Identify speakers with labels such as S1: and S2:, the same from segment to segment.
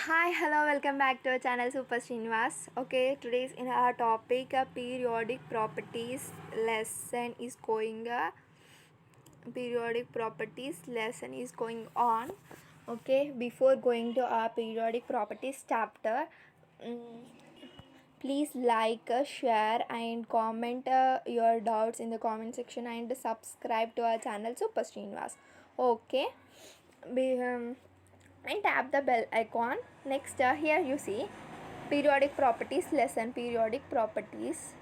S1: Hi, hello, welcome back to our channel Super Srinivas. Okay, today's in our topic periodic properties lesson is going periodic properties lesson is going on. Okay, before going to our periodic properties chapter, mm, please like, share and comment your doubts in the comment section and subscribe to our channel Super Srinivas. Okay, be, and tap the bell icon. Next, here you see periodic properties lesson. Periodic properties.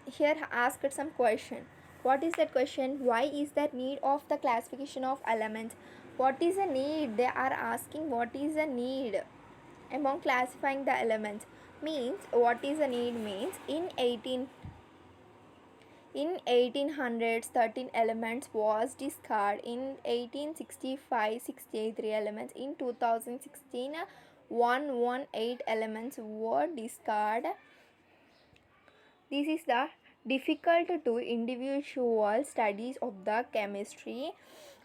S1: Here asked some question. What is that question? Why is there need of the classification of elements? What is the need? They are asking what is the need among classifying the elements. Means what is the need means in 1800s 13 elements was discarded. In 1865 63 elements. In 2016 118 elements were discarded. This is the difficult to individual studies of the chemistry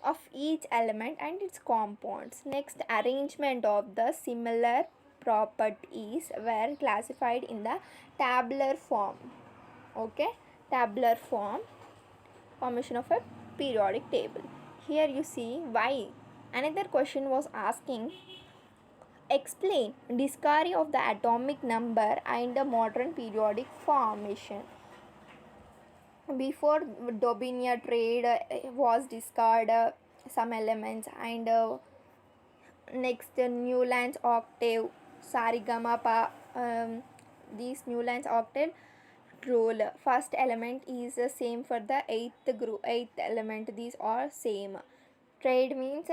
S1: of each element and its compounds. Next, arrangement of the similar properties were classified in the tabular form. Okay, tabular form, formation of a periodic table. Here you see why. Another question was asking, explain discovery of the atomic number and the modern periodic formation. Before Dobbinia trade was discarded some elements and next Newland's octave, Sarigama these Newland's octave rule. First element is the same for the eighth element. These are same. Trade means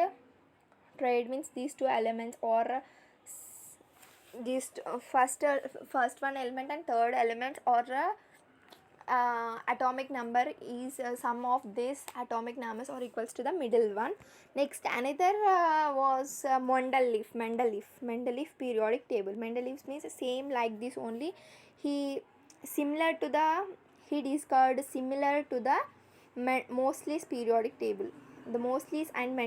S1: these two elements or these first one element and third elements or atomic number is sum of these atomic numbers or equals to the middle one. Next, another was Mendeleev periodic table. Mendeleev means same like this only. He discovered similar to the Moseley's periodic table. The Moseley's and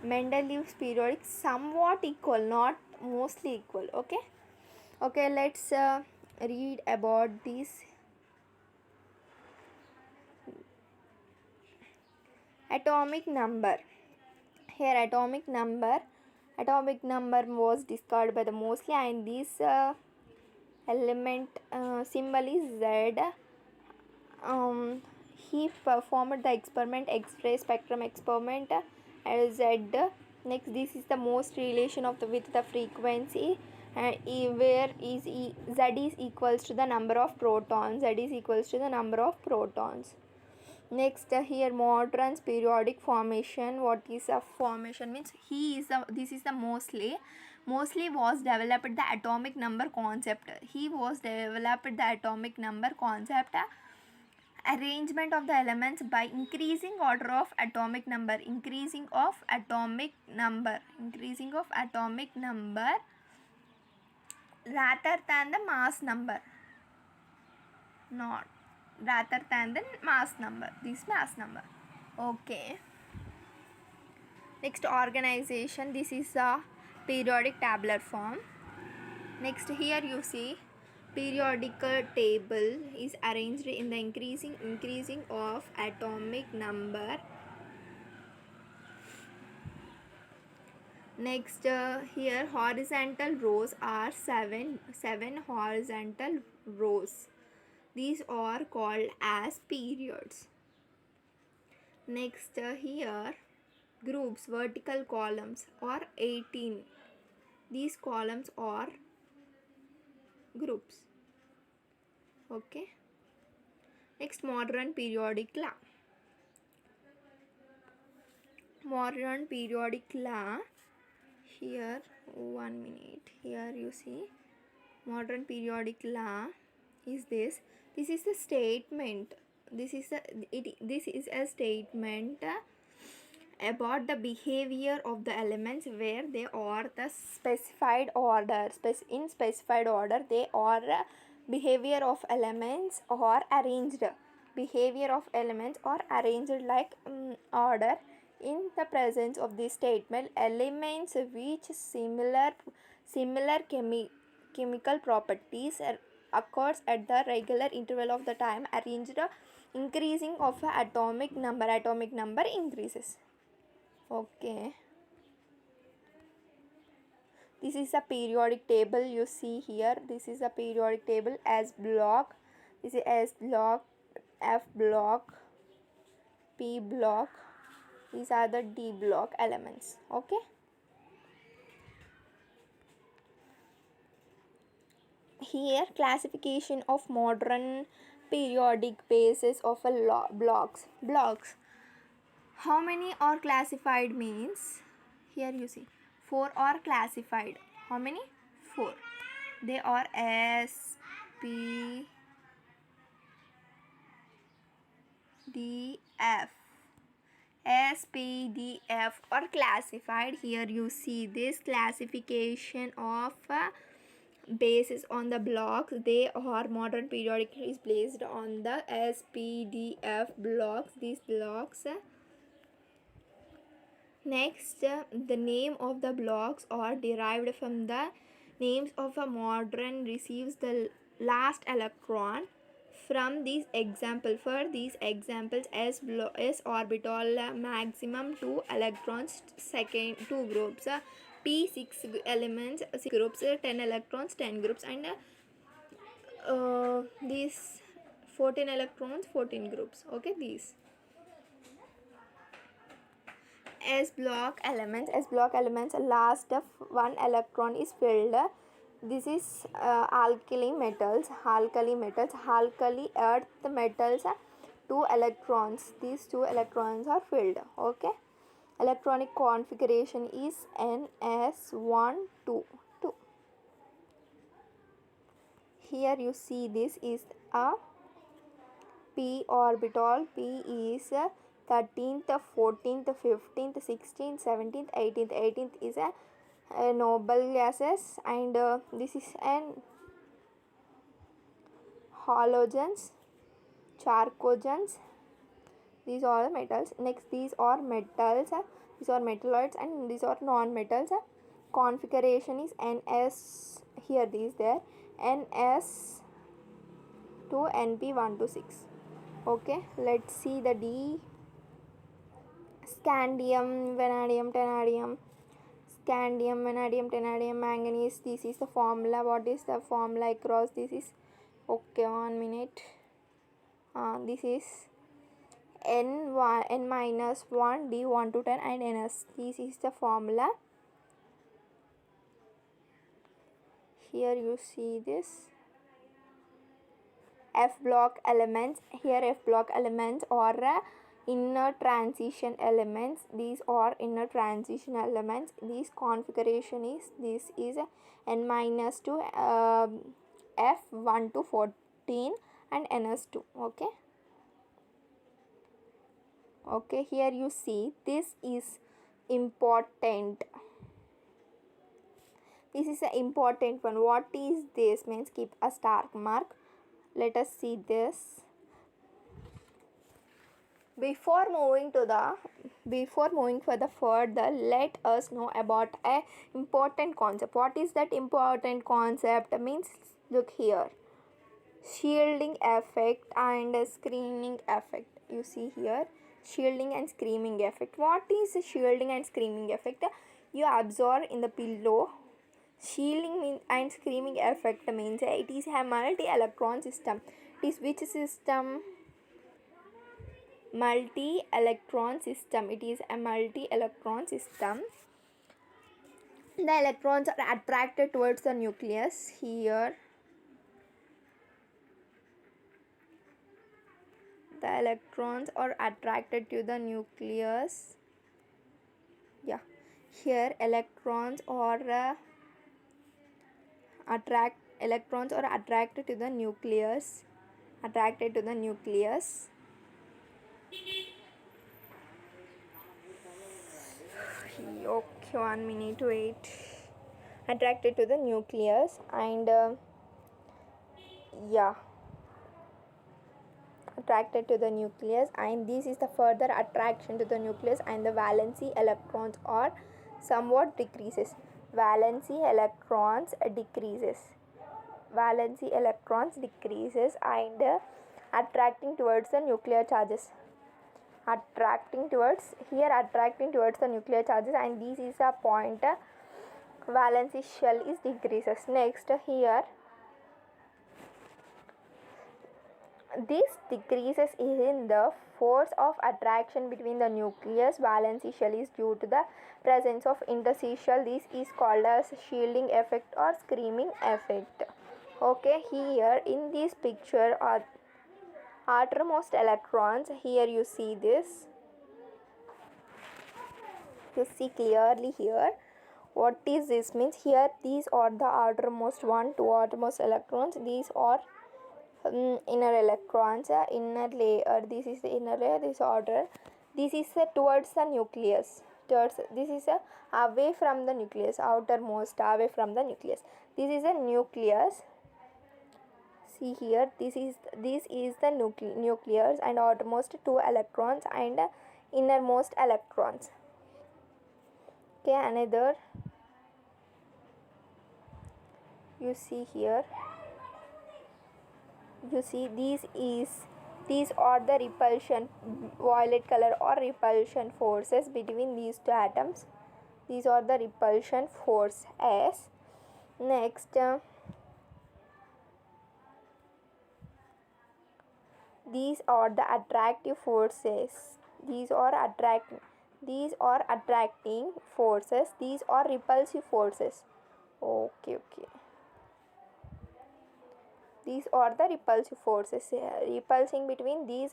S1: Mendeleev's periodic somewhat equal, not mostly equal. Okay, let's read about this. Atomic number. Here atomic number was discovered by the Moseley and this element symbol is Z. He performed the experiment, X-ray spectrum experiment Z. Next, this is the most relation of with the frequency where Z is equals to the number of protons. Z is equals to the number of protons. Next, here Morton's periodic formation. What is a formation means? This is the Moseley. Moseley was developed the atomic number concept. He was developed the atomic number concept. Arrangement of the elements by increasing order of atomic number. Increasing of atomic number rather than the mass number. Not rather than the mass number. This mass number. Okay. Next, organization. This is a periodic tabular form. Next, here you see periodical table is arranged in the increasing of atomic number. Next, here horizontal rows are seven horizontal rows. These are called as periods. Next, here groups, vertical columns are 18. These columns are groups. Okay. Next, modern periodic law. Modern periodic law. Here, 1 minute. Here you see modern periodic law is this. This is the statement. This is a statement about the behavior of the elements where they are the specified order. In specified order, they are behavior of elements or arranged. Behavior of elements or arranged like order In the presence of this statement, elements which similar chemical properties occurs at the regular interval of the time arranged increasing of atomic number increases. Okay, this is a periodic table. You see here, this is a periodic table. S block, this is S block, F block, P block, these are the D block elements. Okay, here classification of modern periodic basis of a blocks. How many are classified means, here you see 4 are classified. How many? 4. They are S, P, D, F. S, P, D, F are classified. Here you see this classification of basis on the blocks. They are modern periodic is based on the S, P, D, F blocks. These blocks. Next, the name of the blocks are derived from the names of a modern receives the last electron from these example. For these examples, S orbital maximum 2 electrons, second 2 groups, P 6 elements 6 groups, 10 electrons 10 groups, and these 14 electrons 14 groups. Okay, these S block elements last of 1 electron is filled. This is alkali earth metals 2 electrons. These 2 electrons are filled. Okay, electronic configuration is ns1 2 2. Here you see this is a p orbital. P is 13th, 14th, 15th, 16th, 17th, 18th. 18th is a noble gases, and this is an halogens, charcogens. These are metals. Next, these are metals. These are metalloids, and these are non-metals. Configuration is ns. Here these there ns to np1 to 6. Okay, let's see the D. Scandium, vanadium, titanium, scandium, vanadium, titanium, manganese. This is the formula. What is the formula across? This is okay. 1 minute. This is n minus 1 D 1 to 10 and ns. This is the formula. Here you see this. F block elements. Here F block elements are inner transition elements. These are inner transition elements. This configuration is, this is n minus 2 F1 to 14 and ns2. Okay, okay, here you see this is important. This is an important one. What is this means? Keep a star mark. Let us see this. Before moving for the further, let us know about a important concept. What is that important concept? Means, look here, shielding effect and screening effect. You see here, shielding and screening effect. What is shielding and screening effect? You absorb in the pillow. Shielding and screening effect means it is a multi-electron system. It is which system? Multi-electron system. It is a multi-electron system. The electrons are attracted towards the nucleus. Here the electrons are attracted to the nucleus. Yeah, here electrons are attracted to the nucleus. Okay, 1 minute, wait. Attracted to the nucleus, and yeah, attracted to the nucleus, and this is the further attraction to the nucleus, and the valency electrons are somewhat decreases. Valency electrons decreases and attracting towards the nuclear charges, attracting towards the nuclear charges, and this is a point valency shell is decreases. Next here, this decreases in the force of attraction between the nucleus. Valency shell is due to the presence of interstitial. This is called as shielding effect or screening effect. Okay, here in this picture are outermost electrons. Here you see this, you see clearly here. What is this means? Here these are the outermost outermost electrons. These are inner electrons, inner layer. This is the inner layer, this outer. This is towards the nucleus. This is away from the nucleus, outermost away from the nucleus. This is a nucleus. See here, this is the nucleus and outermost 2 electrons and innermost electrons. Okay, another, you see here, you see these are the repulsion, violet color or repulsion forces between these two atoms. These are the repulsion force S. Next, these are the attractive forces. These are attracting forces. These are repulsive forces. Okay. These are the repulsive forces, repulsing between these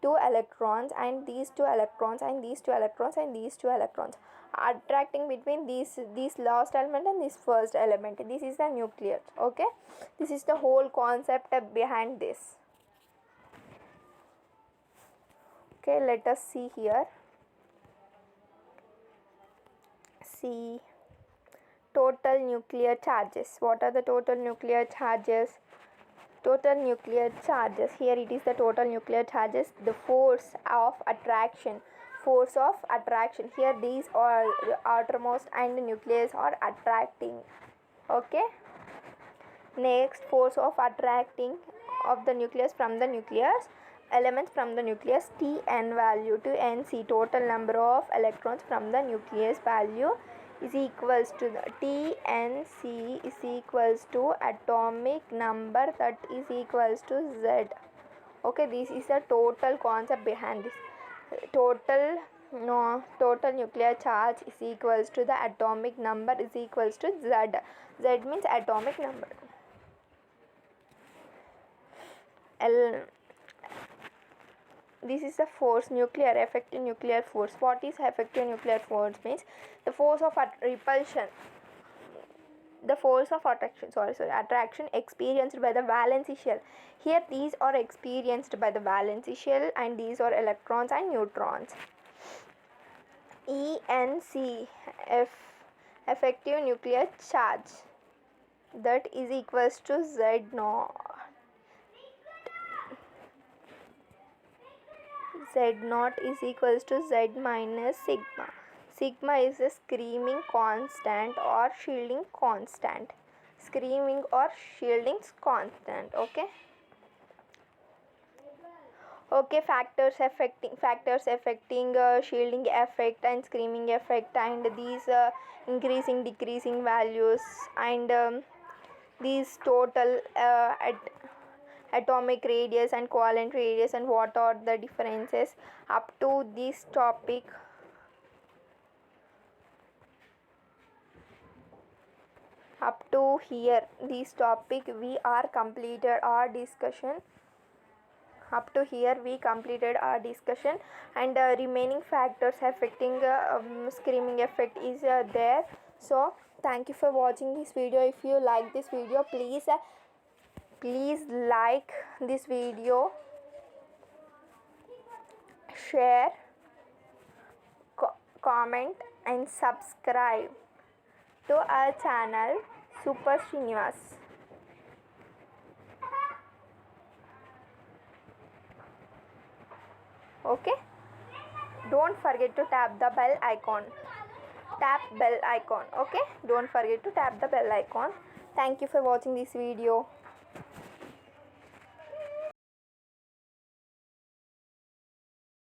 S1: 2 electrons and these 2 electrons and these 2 electrons and these 2 electrons, attracting between this last element and this first element. This is the nucleus. Okay, this is the whole concept behind this. Okay, let us see here. See, total nuclear charges. What are the total nuclear charges? Total nuclear charges, here it is the total nuclear charges, the force of attraction, here these are outermost and the nucleus are attracting. Okay, next, force of attracting of the nucleus from the nucleus, elements from the nucleus, Tn value to Nc, total number of electrons from the nucleus value is equals to the Tnc is equals to atomic number, that is equals to Z. Okay, this is the total concept behind this. Total nuclear charge is equals to the atomic number is equals to Z. Z means atomic number. This is the force, effective nuclear force. What is effective nuclear force means? The force of repulsion, the force of attraction experienced by the valency shell. Here these are experienced by the valency shell and these are electrons and neutrons. ENC, effective nuclear charge, that is equals to Z naught. Z naught is equals to Z minus sigma. Sigma is a screaming constant or shielding constant. Okay. Okay, factors affecting shielding effect and screaming effect, and these increasing, decreasing values, and these total atomic radius and covalent radius, and what are the differences. Up to this topic, up to here, this topic we are completed our discussion. Up to here we completed our discussion, and remaining factors affecting screaming effect is there. So thank you for watching this video. If you like this video, please like this video, share, comment and subscribe to our channel Super Srinivas. Okay, don't forget to tap the bell icon. Tap bell icon. Okay, don't forget to tap the bell icon. Thank you for watching this video.